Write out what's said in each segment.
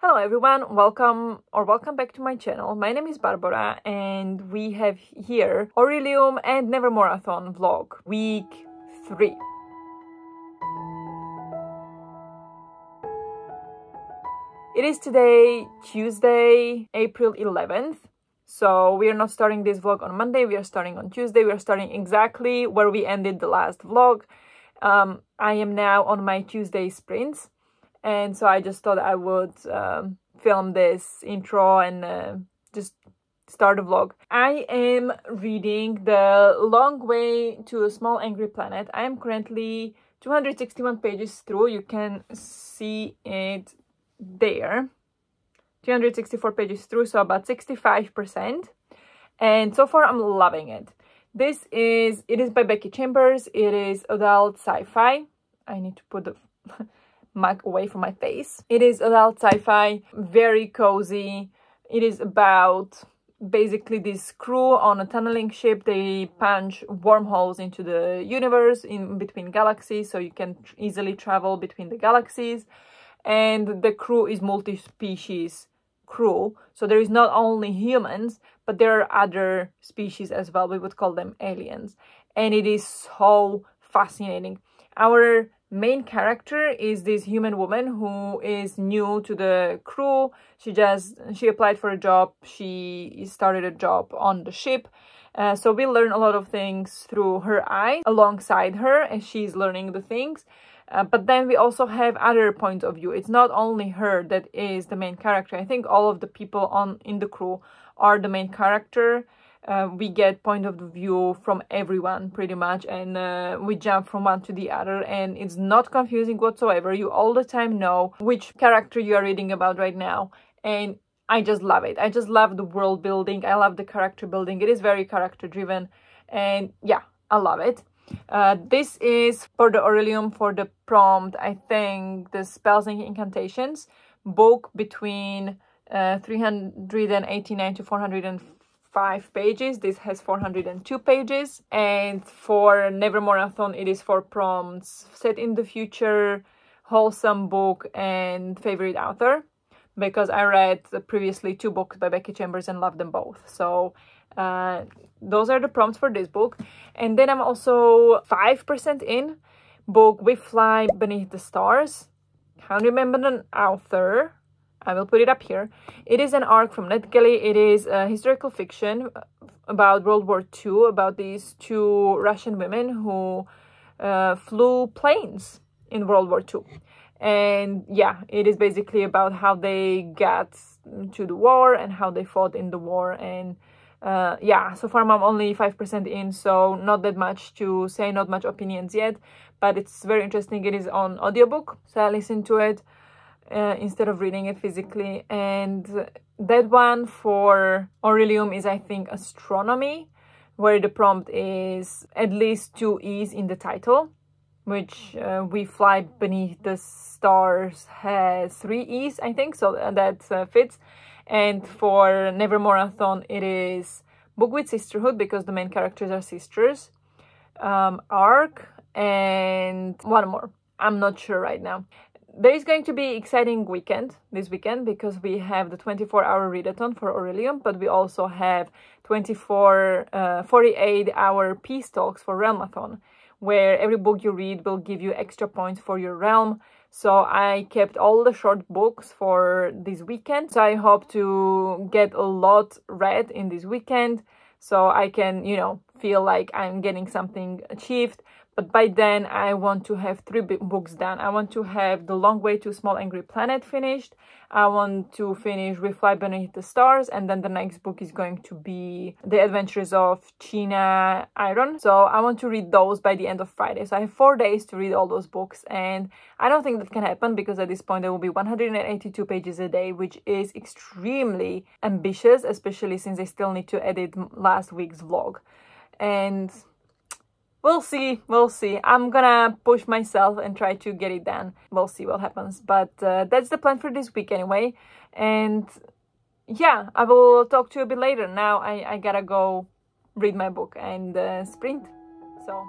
Hello everyone, welcome back to my channel. My name is Barbara and we have here Orilium and Neveremore-athon vlog, week 3. It is today, Tuesday, April 11th. So we are not starting this vlog on Monday, we are starting on Tuesday. We are starting exactly where we ended the last vlog. I am now on my Tuesday sprints. And so I just thought I would film this intro and just start a vlog. I am reading The Long Way to a Small Angry Planet. I am currently 261 pages through. You can see it there. 264 pages through, so about 65%. And so far I'm loving it. It is by Becky Chambers. It is adult sci-fi. I need to put the mic away from my face. It is adult sci-fi, very cozy. It is about basically this crew on a tunneling ship. They punch wormholes into the universe in between galaxies, so you can easily travel between the galaxies. And the crew is multi-species crew, so there is not only humans, but there are other species as well. We would call them aliens, and it is so fascinating. Our main character is this human woman who is new to the crew. She applied for a job. She started a job on the ship. So we learn a lot of things through her eyes alongside her as she's learning the things. But then we also have other points of view. It's not only her that is the main character. I think all of the people in the crew are the main character. We get point of view from everyone pretty much, and we jump from one to the other, and it's not confusing whatsoever. You all the time know which character you are reading about right now, and I just love it. I just love the world building. I love the character building. It is very character driven, and yeah, I love it. This is for the Orilium, for the prompt, I think the Spells and Incantations book between 389 to 405 pages. This has 402 pages. And for Neveremore-athon, it is for prompts set in the future, wholesome book, and favorite author, because I read previously 2 books by Becky Chambers and loved them both. So those are the prompts for this book. And then I'm also 5% in book We Fly Beneath the Stars. Can't remember the author. I will put it up here. It is an arc from NetGalley. It is a historical fiction about World War II, about these 2 Russian women who flew planes in World War II. And yeah, it is basically about how they got to the war and how they fought in the war. And yeah, so far I'm only 5% in, so not that much to say, not much opinions yet, but it's very interesting. It is on audiobook, so I listen to it instead of reading it physically. And that one for Orilium is, I think, astronomy, where the prompt is at least 2 E's in the title, which We Fly Beneath the Stars has 3 E's, I think, so that fits. And for Neveremore-athon, it is book with sisterhood, because the main characters are sisters, arc, and one more. I'm not sure right now. There is going to be exciting weekend this weekend, because we have the 24-hour readathon for Orilium, but we also have 48-hour peace talks for Realmathon, where every book you read will give you extra points for your realm. So I kept all the short books for this weekend. So I hope to get a lot read in this weekend, so I can, you know, feel like I'm getting something achieved. But by then I want to have 3 books done. I want to have The Long Way to a Small Angry Planet finished. I want to finish We Fly Beneath the Stars, and then the next book is going to be The Adventures of China Iron. So I want to read those by the end of Friday. So I have 4 days to read all those books, and I don't think that can happen, because at this point there will be 182 pages a day, which is extremely ambitious, especially since I still need to edit last week's vlog. And we'll see. I'm gonna push myself and try to get it done. We'll see what happens. But that's the plan for this week anyway. And yeah, I will talk to you a bit later. Now I gotta go read my book and sprint. So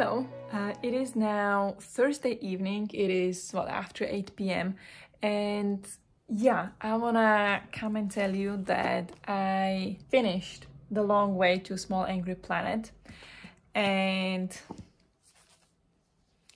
Hello, it is now Thursday evening. It is, well, after 8 p.m. and yeah, I wanna come and tell you that I finished The Long Way to Small Angry Planet, and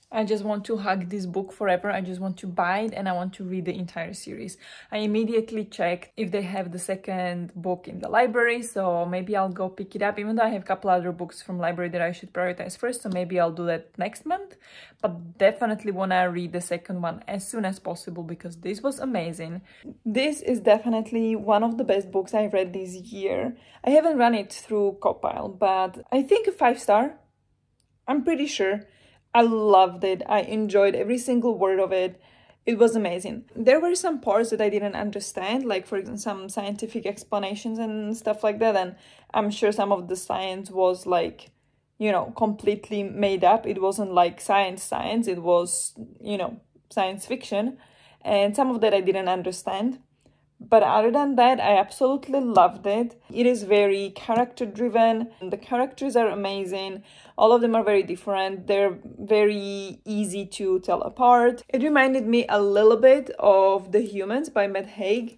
I just want to hug this book forever. I just want to buy it and I want to read the entire series. I immediately checked if they have the second book in the library, so maybe I'll go pick it up, even though I have a couple other books from library that I should prioritize first, so maybe I'll do that next month. But definitely want to read the second one as soon as possible because this was amazing. This is definitely one of the best books I've read this year. I haven't run it through Copile, but I think a 5-star. I'm pretty sure. I loved it. I enjoyed every single word of it. It was amazing. There were some parts that I didn't understand, like for example, some scientific explanations and stuff like that. And I'm sure some of the science was like, you know, completely made up. It wasn't like science. It was, you know, science fiction. And some of that I didn't understand. But other than that, I absolutely loved it. It is very character driven. The characters are amazing. All of them are very different. They're very easy to tell apart. It reminded me a little bit of The Humans by Matt Haig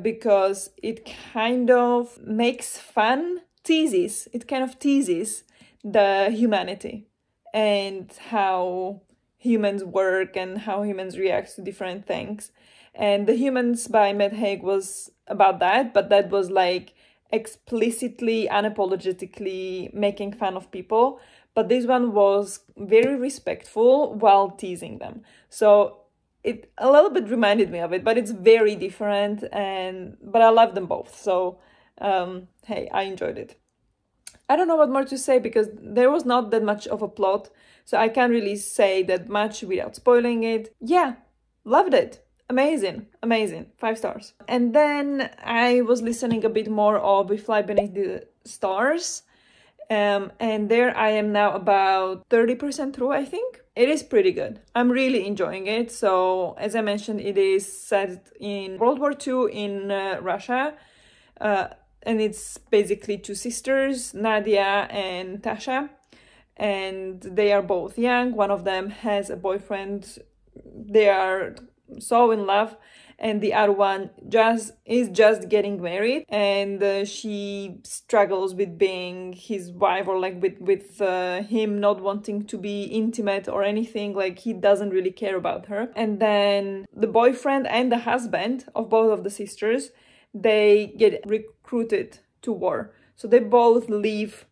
because it kind of makes fun, it kind of teases the humanity and how humans work and how humans react to different things. And The Humans by Matt Haig was about that, but that was like explicitly, unapologetically making fun of people. But this one was very respectful while teasing them. So it a little bit reminded me of it, but it's very different. But I love them both. So hey, I enjoyed it. I don't know what more to say because there was not that much of a plot, so I can't really say that much without spoiling it. Yeah, loved it. Amazing, 5 stars. And then I was listening a bit more of We Fly Beneath the Stars. And there I am now about 30% through, I think. It is pretty good. I'm really enjoying it. So, as I mentioned, it is set in World War II in Russia. And it's basically two sisters, Nadia and Tasha. And they are both young. One of them has a boyfriend. They are so in love, and the other one is just getting married, and she struggles with being his wife, or like with him not wanting to be intimate or anything. Like, he doesn't really care about her. And then the boyfriend and the husband of both of the sisters, they get recruited to war, so they both leave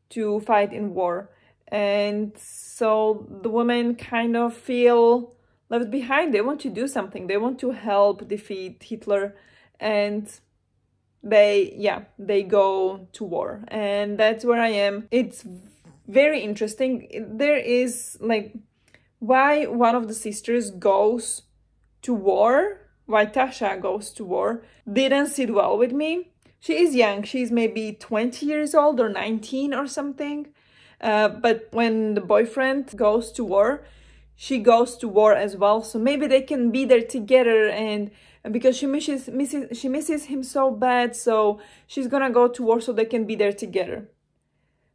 to fight in war. And so the women kind of feel left behind. They want to do something. They want to help defeat Hitler, and they go to war. And that's where I am. It's very interesting. There is like why one of the sisters goes to war, why Tasha goes to war, didn't sit well with me. She is young. She's maybe 20 years old or 19 or something. But when the boyfriend goes to war, she goes to war as well, so maybe they can be there together, and because she misses him so bad, so she's gonna go to war so they can be there together,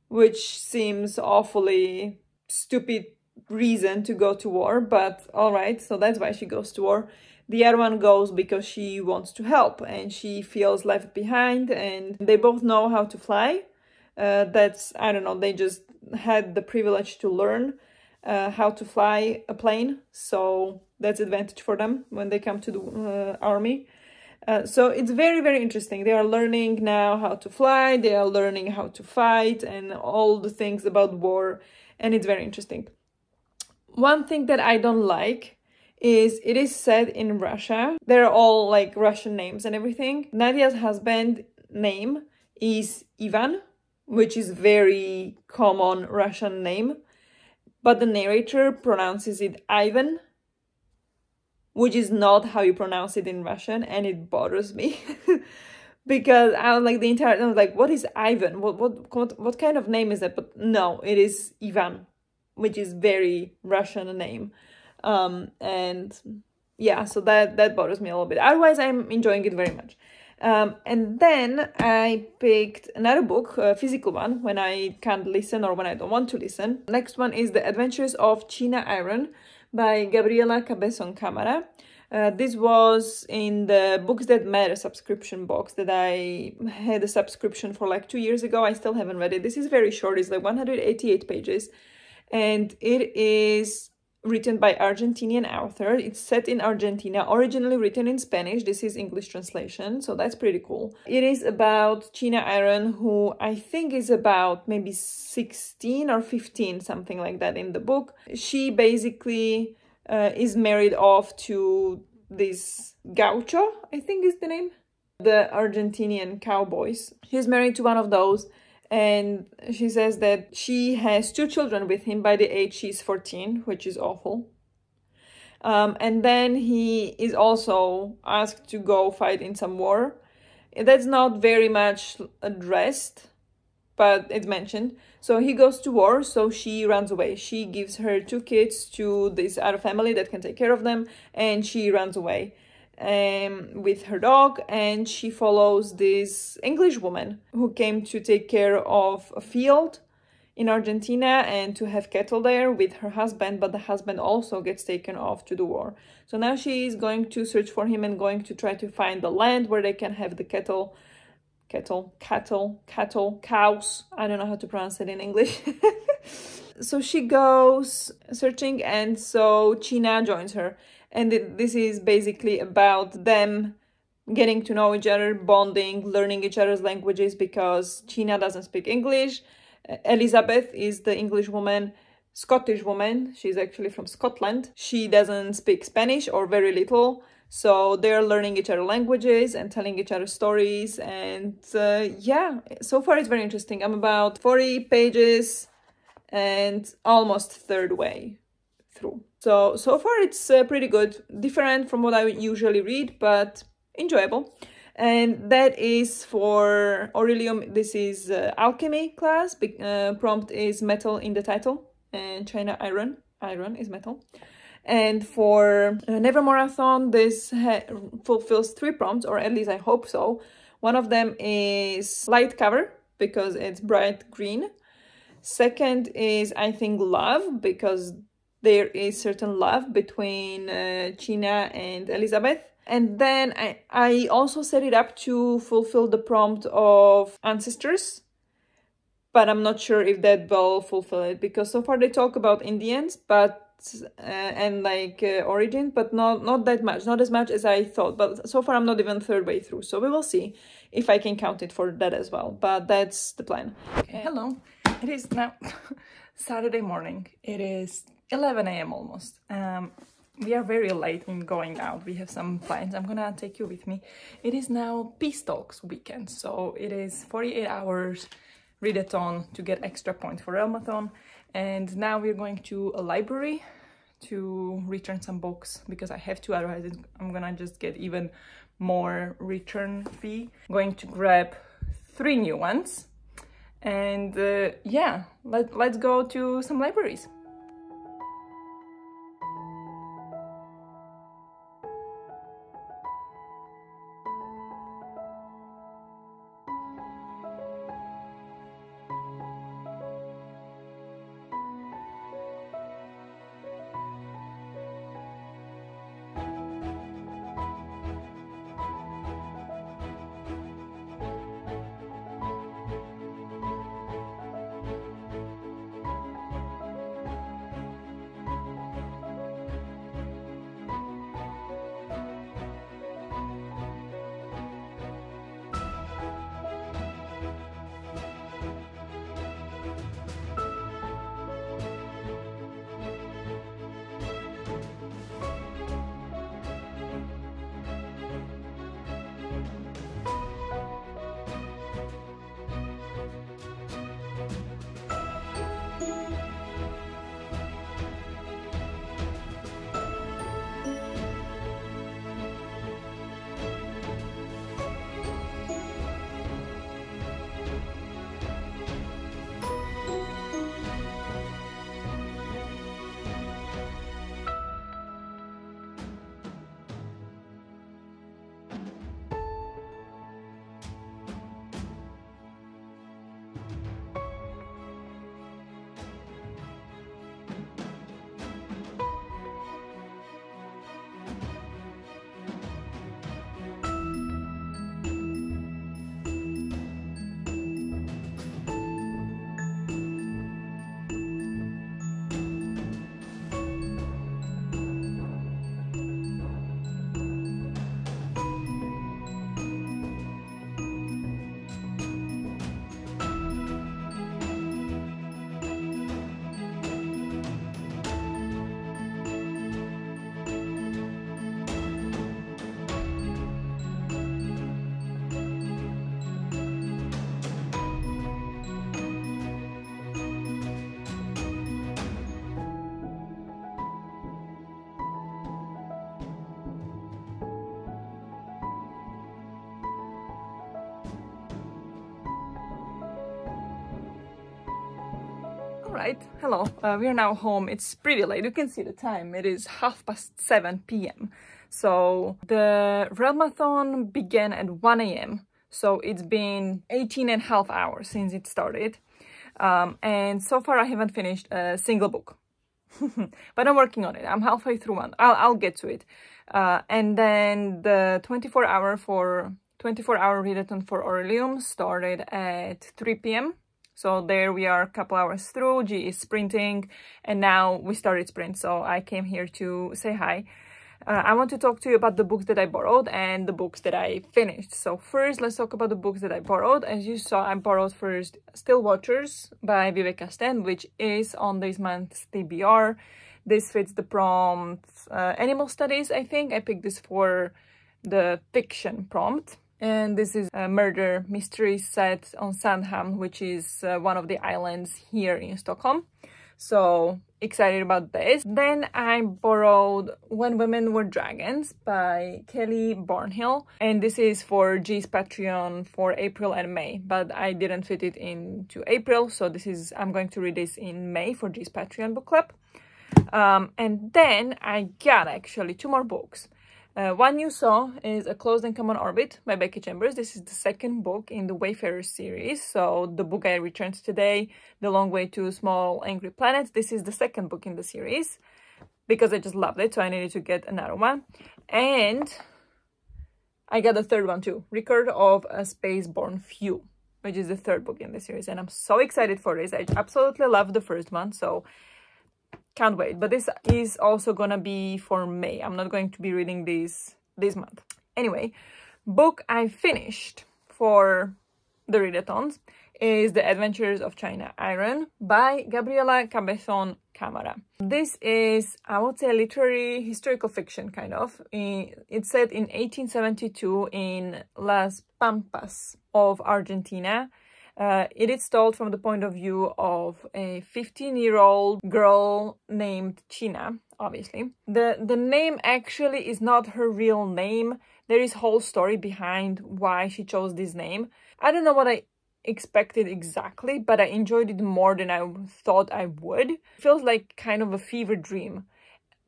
which seems awfully stupid reason to go to war, but all right, so that's why she goes to war. The other one goes because she wants to help and she feels left behind, and they both know how to fly. That's, I don't know, they just had the privilege to learn how to fly a plane, so that's advantage for them when they come to the army. So it's very, very interesting. They are learning now how to fly, they are learning how to fight, and all the things about war, and it's very interesting. One thing that I don't like is it is said in Russia. They're all like Russian names and everything. Nadia's husband name is Ivan, which is very common Russian name. But the narrator pronounces it Ivan, which is not how you pronounce it in Russian, and it bothers me. Because I was like the entire time, I was like, what is Ivan? What kind of name is that? But no, it is Ivan, which is very Russian name. And yeah, so that bothers me a little bit. Otherwise, I'm enjoying it very much. And then I picked another book, a physical one, when I can't listen or when I don't want to listen. Next one is The Adventures of China Iron by Gabriela Cabezon Camara. This was in the Books That Matter subscription box that I had a subscription for like 2 years ago. I still haven't read it. This is very short. It's like 188 pages. And it is written by Argentinian author. It's set in Argentina, originally written in Spanish. This is English translation, so that's pretty cool. It is about China Iron, who I think is about maybe 16 or 15, something like that in the book. She basically is married off to this gaucho, I think is the name, the Argentinian cowboys. She's married to one of those, and she says that she has 2 children with him by the age she's 14, which is awful. And then he is also asked to go fight in some war. That's not very much addressed, but it's mentioned. So he goes to war, so she runs away. She gives her 2 kids to this other family that can take care of them, and she runs away with her dog, and she follows this English woman who came to take care of a field in Argentina and to have cattle there with her husband, but the husband also gets taken off to the war. So now she is going to search for him and going to try to find the land where they can have the cows. I don't know how to pronounce it in English. So she goes searching, and so China joins her. And this is basically about them getting to know each other, bonding, learning each other's languages, because China doesn't speak English. Elizabeth is the English woman, Scottish woman. She's actually from Scotland. She doesn't speak Spanish or very little. So they're learning each other's languages and telling each other stories. And yeah, so far it's very interesting. I'm about 40 pages and almost third way through. So far it's pretty good. Different from what I usually read, but enjoyable. And that is for Orilium. This is alchemy class. Prompt is metal in the title, and China Iron. Iron is metal. And for Neveremore-athon, this fulfills 3 prompts, or at least I hope so. One of them is light cover, because it's bright green. Second is, I think, love, because there is certain love between China and Elizabeth. And then I also set it up to fulfill the prompt of ancestors, but I'm not sure if that will fulfill it, because so far they talk about Indians, but and like origin, but not that much, not as much as I thought. But so far I'm not even third way through, so we will see if I can count it for that as well. But that's the plan. Okay, hello. It is now Saturday morning. It is 11 a.m. almost. We are very late in going out. We have some plans. I'm gonna take you with me. It is now Peace Talks weekend, so it is 48 hours readathon to get extra points for Realmathon. And now we're going to a library to return some books, because I have to, otherwise I'm gonna just get even more return fee. Going to grab 3 new ones. And yeah, let's go to some libraries. Right, hello, we are now home. It's pretty late, you can see the time, it is 7:30 p.m. So the readathon began at 1 a.m. So it's been 18.5 hours since it started. And so far I haven't finished a single book. But I'm working on it. I'm halfway through one. I'll get to it. And then the 24-hour readathon for Orilium started at 3 p.m. So there we are, a couple hours through. G is sprinting, and now we started sprint. So I came here to say hi. I want to talk to you about the books that I borrowed and the books that I finished. So first, let's talk about the books that I borrowed. As you saw, I borrowed first Still Watchers by Vivek, which is on this month's TBR. This fits the prompt animal studies, I think. I picked this for the fiction prompt. And this is a murder mystery set on Sandhamn, which is one of the islands here in Stockholm. So excited about this. Then I borrowed When Women Were Dragons by Kelly Barnhill. And this is for G's Patreon for April and May, but I didn't fit it into April. So I'm going to read this in May for G's Patreon book club. And then I got actually 2 more books. One you saw is A Closed and Common Orbit by Becky Chambers. This is the second book in the Wayfarers series. So the book I returned today, The Long Way to Small Angry Planets. This is the second book in the series because I just loved it. So I needed to get another one. And I got the third one too, Record of a Spaceborne Few, which is the third book in the series. And I'm so excited for this. I absolutely loved the first one. So can't wait. But this is also gonna be for May. I'm not going to be reading this month. Anyway, book I finished for the readathons is The Adventures of China Iron by Gabriela Cabezon Camara. This is, I would say, literary historical fiction, kind of. It's set in 1872 in Las Pampas of Argentina. It is told from the point of view of a 15-year-old girl named China, obviously. The name actually is not her real name. There is a whole story behind why she chose this name. I don't know what I expected exactly, but I enjoyed it more than I thought I would. It feels like kind of a fever dream,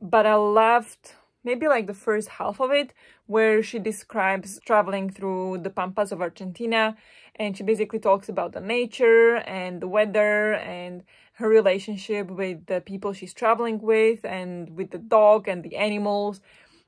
but I loved maybe like the first half of it, where she describes traveling through the pampas of Argentina, and she basically talks about the nature and the weather and her relationship with the people she's traveling with and with the dog and the animals.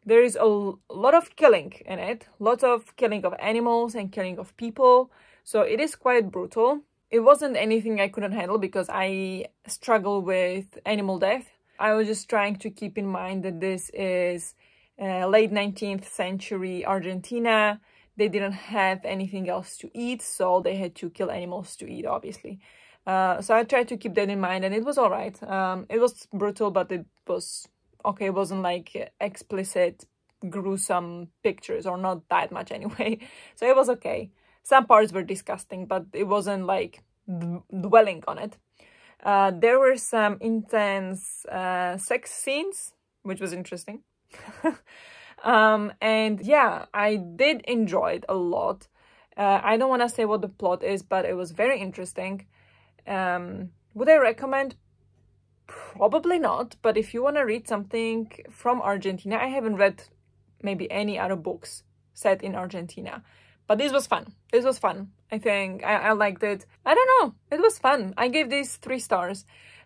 There is a lot of killing in it, lots of killing of animals and killing of people. So it is quite brutal. It wasn't anything I couldn't handle because I struggle with animal death. I was just trying to keep in mind that this is late 19th century Argentina. They didn't have anything else to eat, so they had to kill animals to eat, obviously. So I tried to keep that in mind, and it was all right. It was brutal, but it was okay. It wasn't like explicit, gruesome pictures, or not that much anyway. So it was okay. Some parts were disgusting, but it wasn't like dwelling on it. There were some intense sex scenes, which was interesting. And yeah, I did enjoy it a lot. I don't want to say what the plot is, but it was very interesting. Would I recommend? Probably not, but if you want to read something from Argentina, I haven't read maybe any other books set in Argentina, but this was fun. This was fun. I think I liked it. I don't know. It was fun. I gave this 3 stars.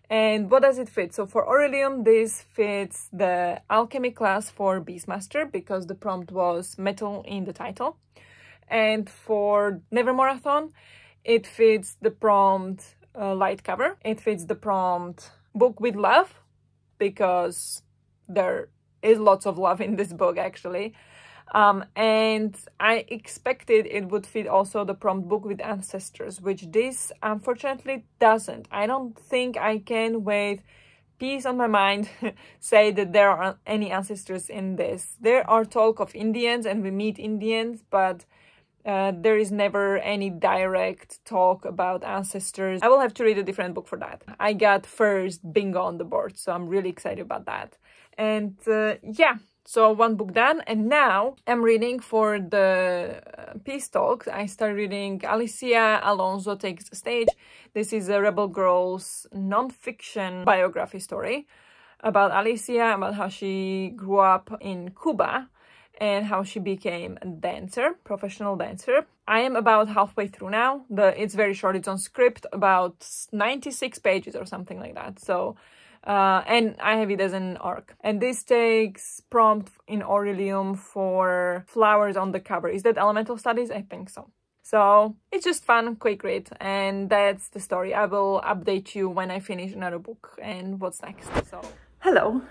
And what does it fit? So for Orilium, this fits the alchemy class for Beastmaster because the prompt was metal in the title. And for Neveremore-athon, it fits the prompt light cover. It fits the prompt book with love because there is lots of love in this book actually. And I expected it would fit also the prompt book with ancestors, which this unfortunately doesn't. I don't think I can, with peace on my mind, say that there are any ancestors in this. There are talk of Indians and we meet Indians, but there is never any direct talk about ancestors. I will have to read a different book for that. I got first bingo on the board, so I'm really excited about that. And yeah, So one book done, and now I'm reading for the Peace Talks. I started reading Alicia Alonso Takes the Stage. This is a Rebel Girls non-fiction biography story about Alicia, about how she grew up in Cuba and how she became a dancer, professional dancer. I am about halfway through now. It's very short. It's on Scribd, about 96 pages or something like that. So, and I have it as an ARC. And this takes prompt in Orilium for flowers on the cover. Is that Elemental Studies? I think so. So it's just fun, quick read, and that's the story. I will update you when I finish another book and what's next. So hello,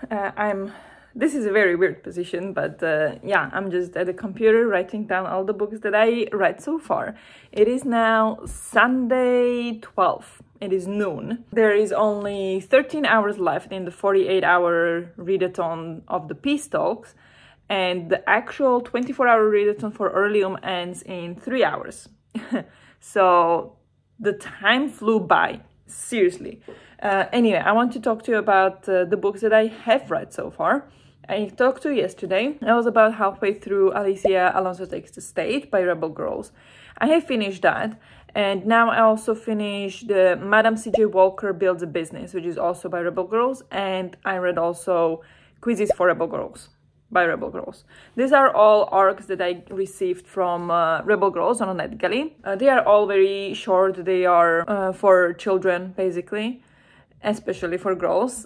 this is a very weird position, but yeah, I'm just at the computer writing down all the books that I read so far. It is now Sunday 12th. It is noon. There is only 13 hours left in the 48-hour readathon of the Peace Talks, and the actual 24-hour readathon for Orilium ends in 3 hours. So the time flew by, seriously. Anyway, I want to talk to you about the books that I have read so far. I talked to you yesterday. I was about halfway through Alicia Alonso Takes the Stage by Rebel Girls. I have finished that, and now I also finished the Madame C.J. Walker Builds a Business, which is also by Rebel Girls, and I read also Quizzes for Rebel Girls by Rebel Girls. These are all ARCs that I received from Rebel Girls on NetGalley. They are all very short. They are for children, basically, especially for girls.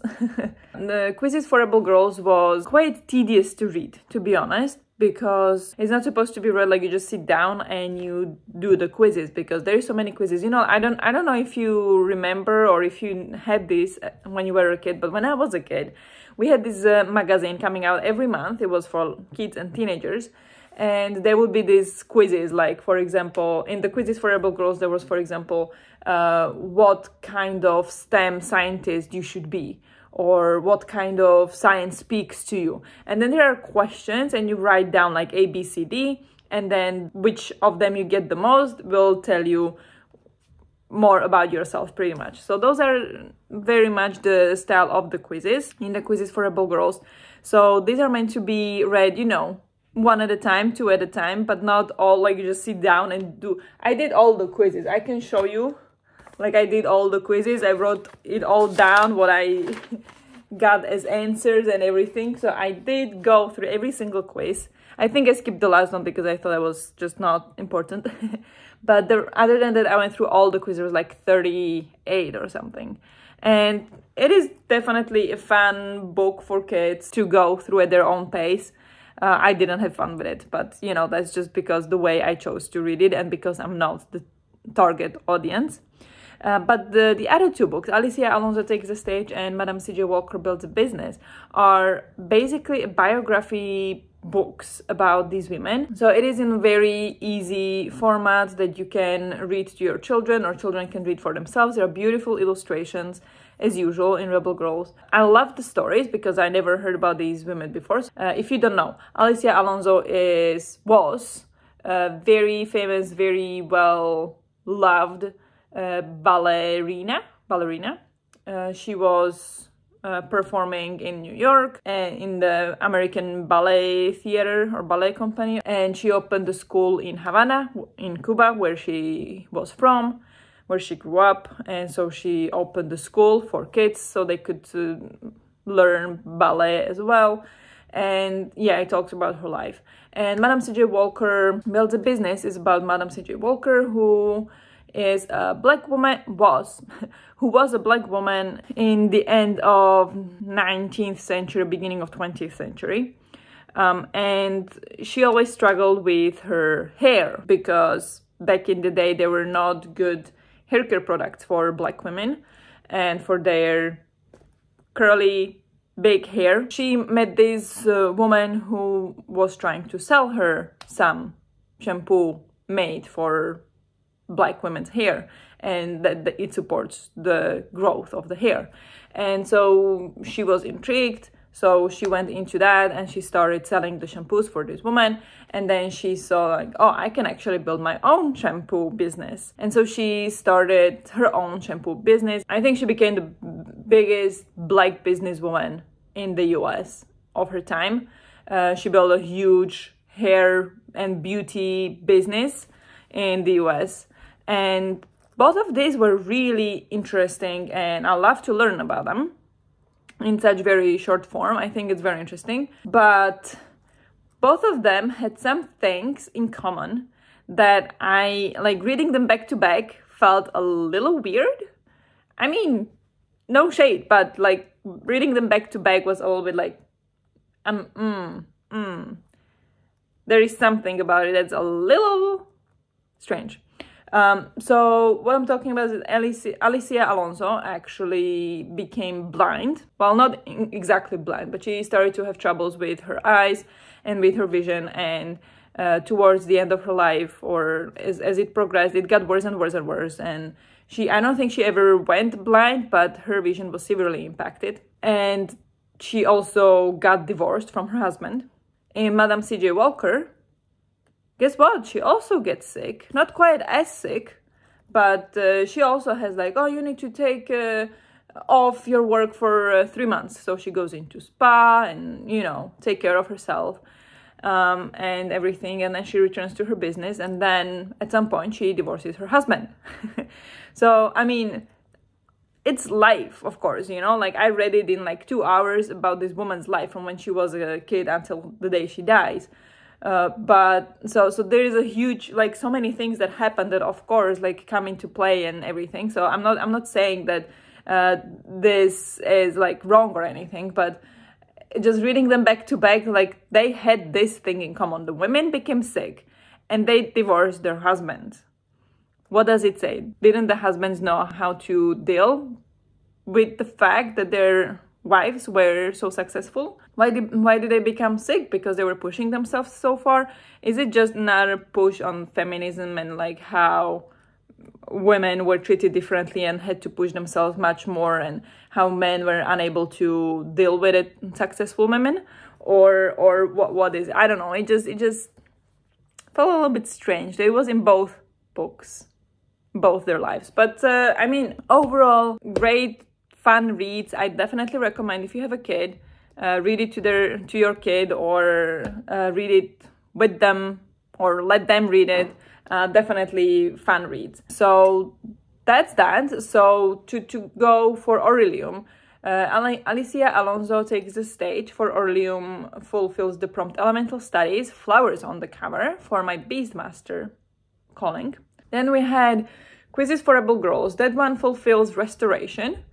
The Quizzes for Rebel Girls was quite tedious to read, to be honest, because it's not supposed to be read like you just sit down and you do the quizzes, because there are so many quizzes. You know, I don't know if you remember or if you had this when you were a kid, but when I was a kid, we had this magazine coming out every month. It was for kids and teenagers, and there would be these quizzes, like, for example, in the Quizzes for Rebel Girls, there was, for example, what kind of STEM scientist you should be, or what kind of science speaks to you. And then there are questions, and you write down like A, B, C, D, and then which of them you get the most will tell you more about yourself, pretty much. So those are very much the style of the quizzes in the Quizzes for Rebel Girls. So these are meant to be read, you know, one at a time, two at a time, but not all like you just sit down and do. I did all the quizzes. I can show you, like, I did all the quizzes. I wrote it all down, what I got as answers and everything. So I did go through every single quiz. I think I skipped the last one because I thought it was just not important. But other than that, I went through all the quizzes. There was like 38 or something. And it is definitely a fun book for kids to go through at their own pace. I didn't have fun with it, but, you know, that's just because the way I chose to read it and because I'm not the target audience. But the other two books, Alicia Alonso Takes the Stage and Madame C.J. Walker Builds a Business, are basically biography books about these women. So it is in a very easy format that you can read to your children, or children can read for themselves. There are beautiful illustrations, as usual, in Rebel Girls. I love the stories because I never heard about these women before. If you don't know, Alicia Alonso was a very famous, very well loved ballerina. She was performing in New York in the American Ballet Theater or Ballet Company, and she opened a school in Havana in Cuba, where she was from, where she grew up. And so she opened the school for kids so they could learn ballet as well. And yeah, it talks about her life. And Madame C.J. Walker Builds a Business is about Madame C.J. Walker, who is a black woman, who was a black woman in the end of 19th century, beginning of 20th century. And she always struggled with her hair, because back in the day there were not good hair care products for black women and for their curly big hair. She met this woman who was trying to sell her some shampoo made for black women's hair, and that it supports the growth of the hair. And so she was intrigued, so she went into that and she started selling the shampoos for this woman. And then she saw, like, oh, I can actually build my own shampoo business. And so she started her own shampoo business. I think she became the biggest black businesswoman in the US of her time. She built a huge hair and beauty business in the US. And both of these were really interesting, and I love to learn about them in such very short form. I think it's very interesting. But both of them had some things in common that I, like, reading them back to back felt a little weird. I mean, no shade, but like reading them back to back was a little bit like, there is something about it that's a little strange. So what I'm talking about is Alicia Alonso actually became blind. Well, not exactly blind, but she started to have troubles with her eyes and with her vision, and towards the end of her life, or as it progressed, it got worse and worse and worse. And I don't think she ever went blind, but her vision was severely impacted. And she also got divorced from her husband. And Madame C.J. Walker, guess what? She also gets sick. Not quite as sick, but she also has like, oh, you need to take off your work for 3 months. So she goes into spa and, you know, take care of herself and everything. And then she returns to her business. And then at some point she divorces her husband. So, I mean, it's life, of course, you know, like I read it in like 2 hours about this woman's life from when she was a kid until the day she dies. But so there is a huge, like, so many things that happen that of course like come into play and everything. So I'm not saying that this is like wrong or anything, but just reading them back to back, like they had this thing in common. The women became sick and they divorced their husbands. What does it say? Didn't the husbands know how to deal with the fact that their wives were so successful? Why did they become sick? Because they were pushing themselves so far? Is it just another push on feminism and like how women were treated differently and had to push themselves much more, and how men were unable to deal with it, successful women? Or what is it? I don't know. It just felt a little bit strange. It was in both books, both their lives. But I mean, overall, great fun reads. I definitely recommend, if you have a kid, read it to your kid, or read it with them, or let them read it. Definitely fun reads. So that's that. So to go for Orilium, Alicia Alonso takes the stage. For Orilium, fulfills the prompt Elemental Studies, flowers on the cover for my Beastmaster calling. Then we had Quizzes for Rebel Girls. That one fulfills Restoration,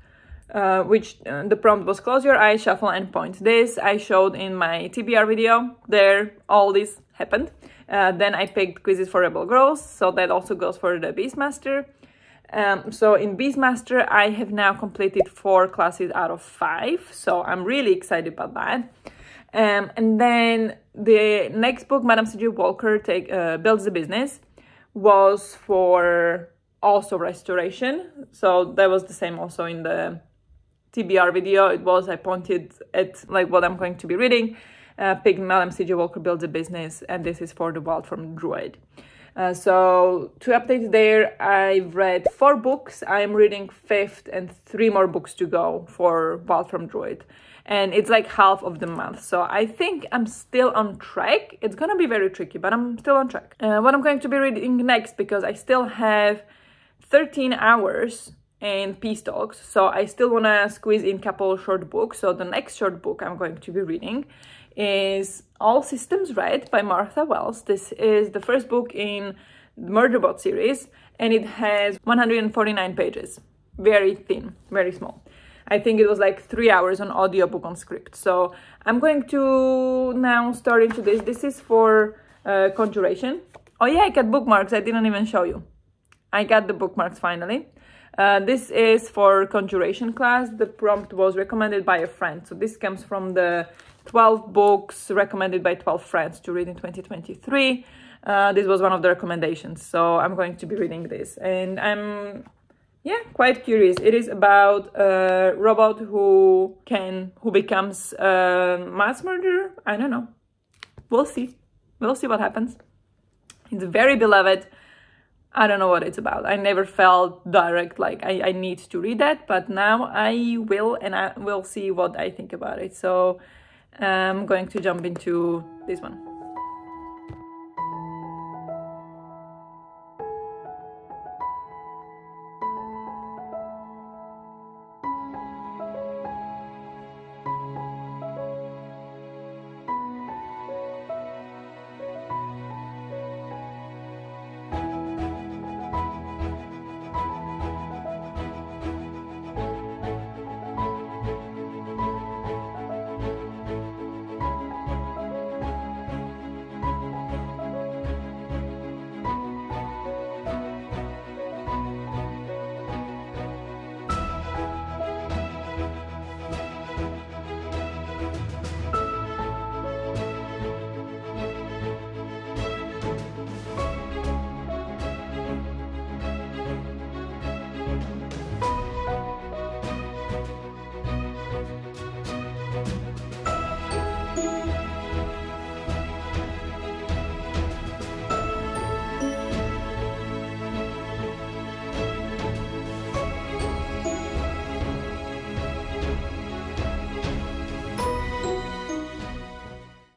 which the prompt was close your eyes, shuffle and point. This I showed in my TBR video. There, all this happened. Then I picked Quizzes for Rebel Girls, so that also goes for the Beastmaster. So in Beastmaster, I have now completed 4 classes out of 5, so I'm really excited about that. And then the next book, Madame C.J. Walker Builds the Business, was for also Restoration. So that was the same also in the TBR video. I pointed at like what I'm going to be reading. Picked Madame C.J. Walker Builds a Business, and this is for the Wild from Druid. So to update there, I've read 4 books. I'm reading 5th and 3 more books to go for Wild from Druid. And it's like half of the month. So I think I'm still on track. It's gonna be very tricky, but I'm still on track. What I'm going to be reading next, because I still have 13 hours and Peace Talks, so I still wanna squeeze in a couple short books. So the next short book I'm going to be reading is All Systems Red by Martha Wells. This is the first book in the Murderbot series, and it has 149 pages. Very thin, very small. I think it was like 3 hours on audiobook on Scribd. So I'm going to now start into this. This is for Conjuration. Oh yeah, I got bookmarks. I didn't even show you. I got the bookmarks finally. This is for Conjuration class. The prompt was recommended by a friend. So this comes from the 12 books recommended by 12 friends to read in 2023. This was one of the recommendations. So I'm going to be reading this. And I'm, quite curious. It is about a robot who becomes a mass murderer. I don't know. We'll see. We'll see what happens. It's very beloved. I don't know what it's about. I never felt direct, like I need to read that, but now I will, and I will see what I think about it. So I'm going to jump into this one.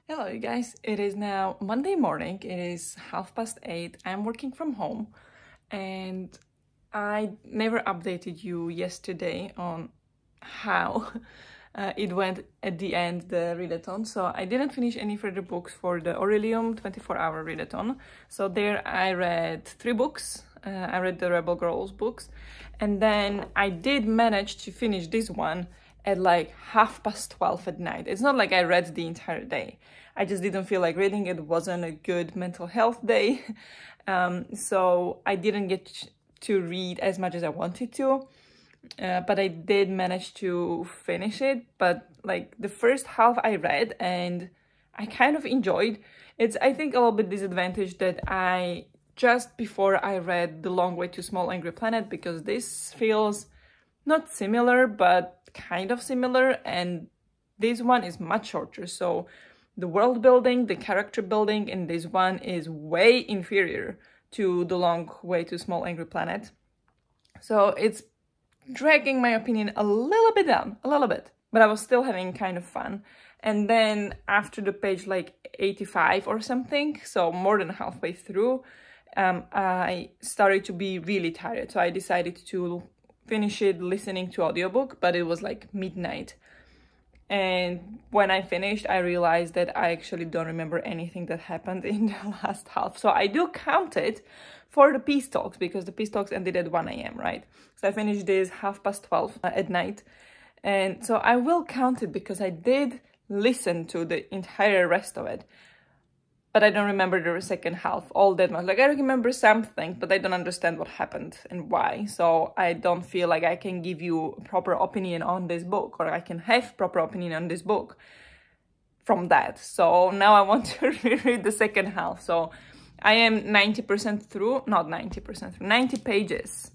Hello you guys, it is now Monday morning, it is 8:30. I'm working from home and I never updated you yesterday on how it went at the end, the readathon. So I didn't finish any further books for the Orilium 24-hour readathon. So there I read 3 books. I read the Rebel Girls books, and then I did manage to finish this one at like 12:30 at night. It's not like I read the entire day. I just didn't feel like reading. It wasn't a good mental health day. So I didn't get to read as much as I wanted to. But I did manage to finish it. But like the first half I read and I kind of enjoyed. It's, I think, a little bit disadvantage that I just before I read The Long Way to Small Angry Planet, because this feels not similar but kind of similar, and this one is much shorter. So the world building, the character building in this one is way inferior to The Long Way to Small Angry Planet. So it's dragging my opinion a little bit down, a little bit, but I was still having kind of fun. And then after the page like 85 or something, so more than halfway through, I started to be really tired. So I decided to finish it listening to audiobook, but it was like midnight. And when I finished, I realized that I actually don't remember anything that happened in the last half. So I do count it for the peace talks, because the peace talks ended at 1 a.m., right? So I finished this 12:30 at night. And so I will count it because I did listen to the entire rest of it. But I don't remember the second half all that much. Like, I remember something, but I don't understand what happened and why. So I don't feel like I can give you a proper opinion on this book, or I can have proper opinion on this book from that. So now I want to reread the second half. So I am 90% through, not 90% through, 90 pages,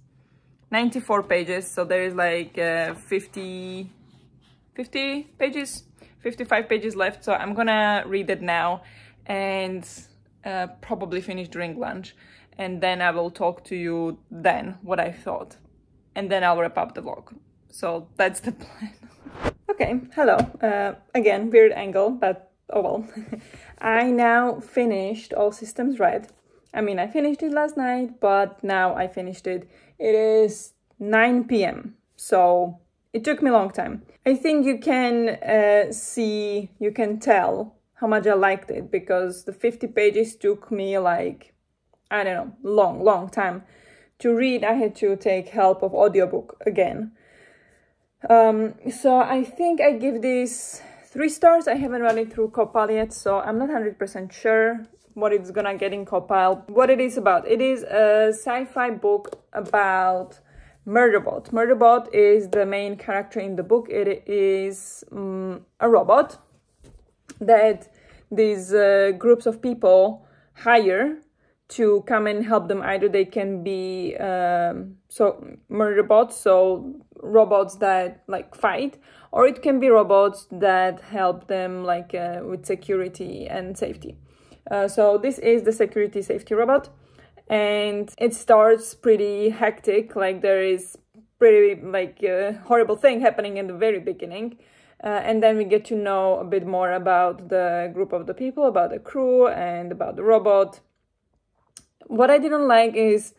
94 pages. So there is like 50 pages, 55 pages left. So I'm gonna read it now and probably finish during lunch, and then I will talk to you then what I thought, and then I'll wrap up the vlog. So that's the plan. Okay, hello. Again, weird angle, but oh well. I now finished All Systems Red. I mean, I finished it last night, but now I finished it. It is 9 p.m. So it took me a long time. I think you can you can tell how much I liked it, because the 50 pages took me like, I don't know, long time to read. I had to take help of audiobook again. So I think I give this 3 stars. I haven't run it through Copal yet, so I'm not 100% sure what it's gonna get in Copal. What it is about. It is a sci-fi book about Murderbot. Murderbot is the main character in the book. It is a robot that these groups of people hire to come and help them. Either they can be murder bots, so robots that like fight, or it can be robots that help them like with security and safety. So this is the security safety robot, and it starts pretty hectic. Like there is pretty like horrible thing happening in the very beginning. And then we get to know a bit more about the group of the people, about the crew, and about the robot. What I didn't like is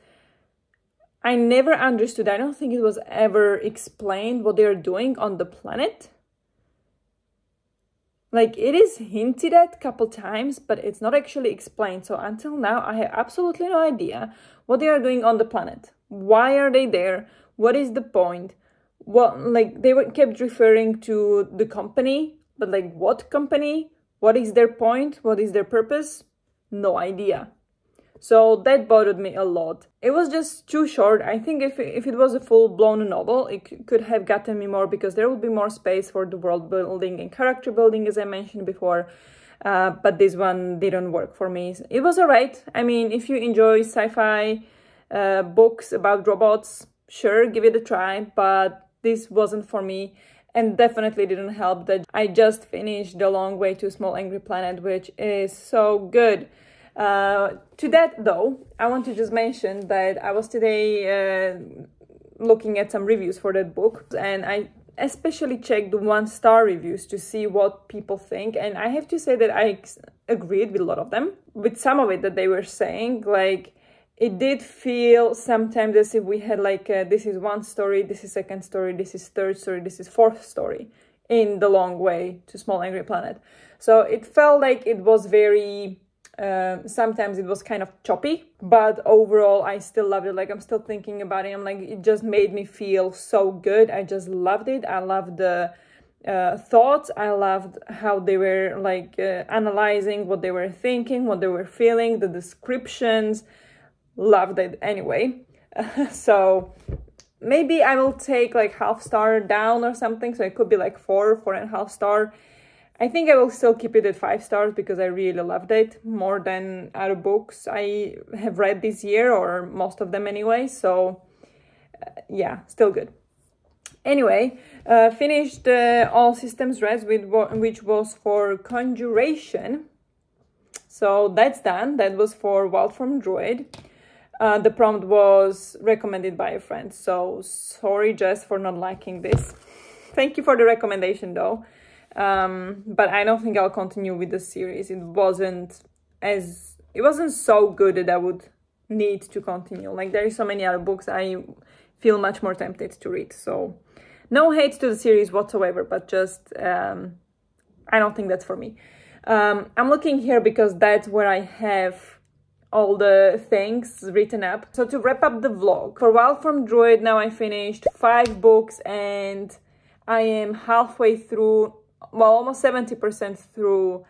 I never understood, I don't think it was ever explained what they're doing on the planet. Like, it is hinted at a couple times, but it's not actually explained. So until now, I have absolutely no idea what they are doing on the planet. Why are they there? What is the point? What, like, they kept referring to the company, but like, what company? What is their point? What is their purpose? No idea. So that bothered me a lot. It was just too short. I think if it was a full-blown novel, it could have gotten me more, because there would be more space for the world building and character building, as I mentioned before. But this one didn't work for me. It was alright. I mean, if you enjoy sci-fi books about robots, sure, give it a try. But this wasn't for me. And definitely didn't help that I just finished The Long Way to a Small Angry Planet, which is so good. To that though, I want to just mention that I was today looking at some reviews for that book, and I especially checked the 1-star reviews to see what people think, and I have to say that I agreed with a lot of them. With some of it that they were saying, like, it did feel sometimes as if we had like this is one story, this is second story, this is third story, this is fourth story in The Long Way to Small Angry Planet. So it felt like it was very sometimes it was kind of choppy, but overall I still loved it. Like, I'm still thinking about it. I'm like, it just made me feel so good. I just loved it. I loved the thoughts. I loved how they were like analyzing what they were thinking, what they were feeling, the descriptions. Loved it anyway. So maybe I will take like half-star down or something, so it could be like 4.5 star. I think I will still keep it at 5 stars because I really loved it, more than other books I have read this year, or most of them anyway. So yeah, still good. Anyway, finished All Systems Red, which was for Conjuration. So that's done. That was for Wild from Druid. The prompt was recommended by a friend. So sorry, Jess, for not liking this. Thank you for the recommendation though. But I don't think I'll continue with the series. It wasn't so good that I would need to continue. Like, there is so many other books I feel much more tempted to read. So no hate to the series whatsoever, but just I don't think that's for me. I'm looking here because that's where I have all the things written up. So to wrap up the vlog, for Wild from Druid, now I finished 5 books and I am halfway through, well, almost 70% through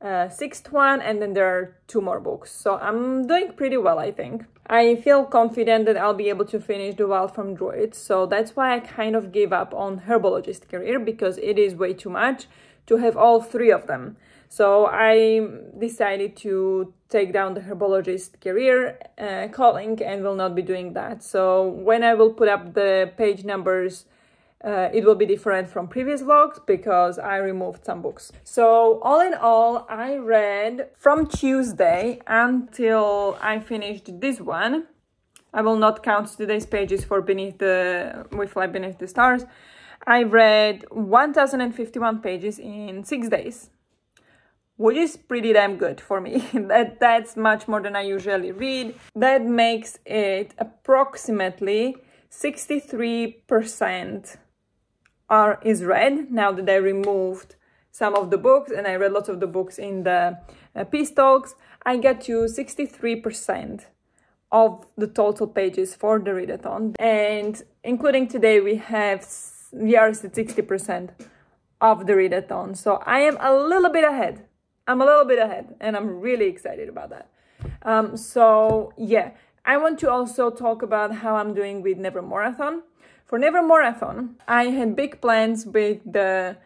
6th one, and then there are 2 more books. So I'm doing pretty well, I think. I feel confident that I'll be able to finish the Wild from Druid, so that's why I kind of gave up on herbologist career, because it is way too much to have all 3 of them. So I decided to take down the herbologist career calling and will not be doing that. So when I will put up the page numbers, it will be different from previous vlogs because I removed some books. So all in all, I read from Tuesday until I finished this one. I will not count today's pages for We Fly Beneath the Stars. I read 1051 pages in 6 days, which is pretty damn good for me. That's much more than I usually read. That makes it approximately 63% is read, now that I removed some of the books and I read lots of the books in the Peace Talks. I get to 63% of the total pages for the readathon, and including today we are at 60% of the readathon. So I am a little bit ahead. I'm a little bit ahead and I'm really excited about that. So yeah, I want to also talk about how I'm doing with Neveremore-athon. For Neveremore-athon, I had big plans with the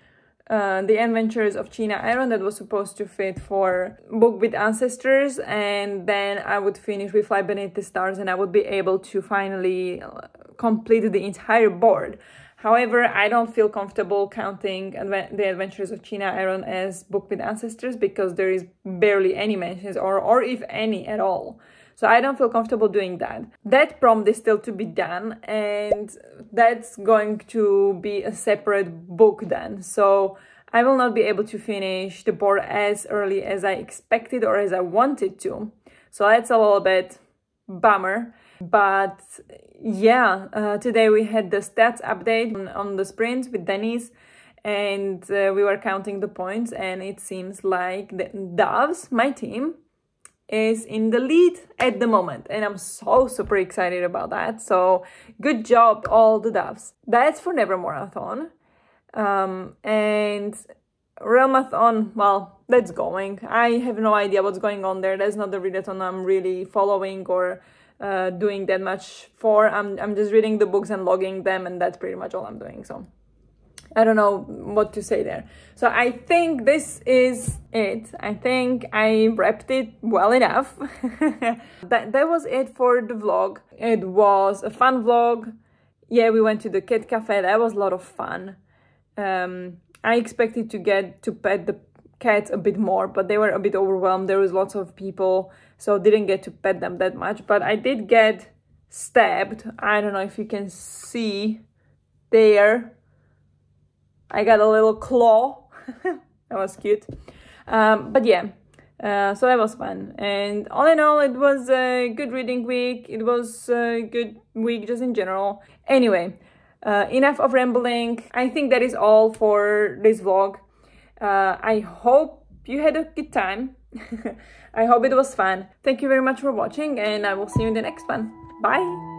Adventures of China Iron that was supposed to fit for Book with Ancestors, and then I would finish We Fly Beneath the Stars and I would be able to finally complete the entire board. However, I don't feel comfortable counting the Adventures of China Iron as Book with Ancestors because there is barely any mentions, or if any at all. So I don't feel comfortable doing that. That prompt is still to be done, and that's going to be a separate book then. So I will not be able to finish the board as early as I expected or as I wanted to. So that's a little bit bummer. But yeah, today we had the stats update on the sprint with Denise, and we were counting the points, and it seems like the Doves, my team, is in the lead at the moment, and I'm so super excited about that. So good job, all the Doves. That's for Neveremore-athon. And Realm-athon, well, that's going. I have no idea what's going on there. That's not the readathon I'm really following or doing that much for. I'm just reading the books and logging them, and that's pretty much all I'm doing. So I don't know what to say there. So I think this is it. I think I wrapped it well enough. That was it for the vlog. It was a fun vlog. Yeah, we went to the cat cafe. That was a lot of fun. I expected to get to pet the cats a bit more, but they were a bit overwhelmed. There was lots of people, so didn't get to pet them that much. But I did get stabbed. I don't know if you can see there. I got a little claw. That was cute. But yeah, so that was fun. And all in all, it was a good reading week. It was a good week just in general. Anyway, enough of rambling. I think that is all for this vlog. I hope you had a good time. I hope it was fun. Thank you very much for watching, and I will see you in the next one. Bye!